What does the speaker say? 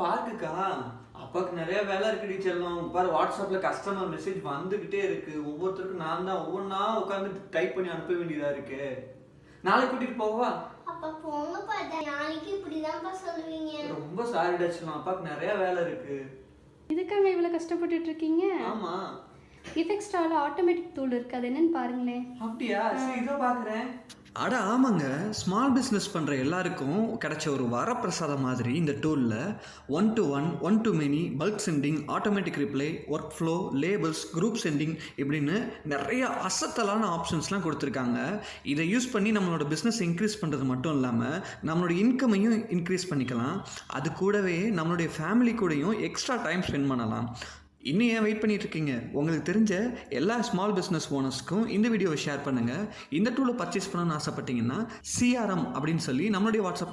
பார்க்குக்கா அப்பாவுக்கு நிறைய வேலை இருக்குடி செல்லம். பாரு வாட்ஸ்அப்ல கஸ்டமர் மெசேஜ் வந்துகிட்டே இருக்கு. ஒவ்வொருத்தருக்கும் நான் தான் ஒவ்வொன்றா உட்காந்து டைப் பண்ணி அனுப்ப வேண்டியதா இருக்கு. நாளைக்கு கூட்டிட்டு போவா? அப்பா போங்கப்பா, நாளைக்கு இப்படிதான்ப்பா சொல்லுவீங்க. ரொம்ப சாரிடா செல்லம், அப்பாவுக்கு நிறைய வேலை இருக்கு. இதுக்காக இவ்வளோ கஷ்டப்பட்டுட்டு இருக்கீங்க? ஆமா. இஃபெக்ட்ஸ்டால ஆட்டோமேட்டிக் டூல் இருக்கு, அது என்னன்னு பாருங்களேன். அப்படியா? சரி இதோ பாக்குறேன். அட ஆமாங்க, ஸ்மால் பிஸ்னஸ் பண்ணுற எல்லாருக்கும் கிடைச்ச ஒரு வரப்பிரசாதம் மாதிரி இந்த டூலில் 1 to 1, 1 to many, bulk sending, automatic reply, work flow, labels, group sending இப்படின்னு நிறைய அசத்தலான ஆப்ஷன்ஸ்லாம் கொடுத்துருக்காங்க. இதை யூஸ் பண்ணி நம்மளோட பிஸ்னஸ் இன்க்ரீஸ் பண்ணுறது மட்டும் இல்லாமல் நம்மளோட இன்கமையும் இன்க்ரீஸ் பண்ணிக்கலாம். அது கூடவே நம்மளுடைய ஃபேமிலி கூடயும் எக்ஸ்ட்ரா டைம் ஸ்பெண்ட் பண்ணலாம். இன்னும் ஏன் வெயிட் பண்ணிட்டு இருக்கீங்க? உங்களுக்கு தெரிஞ்ச எல்லா ஸ்மால் பிஸ்னஸ் ஓனர்ஸ்க்கும் இந்த வீடியோவை ஷேர் பண்ணுங்கள். இந்த டூலை பர்ச்சேஸ் பண்ணணும்னு ஆசைப்பட்டீங்கன்னா CRM அப்படின்னு சொல்லி நம்மளுடைய வாட்ஸ்அப் நம்பர்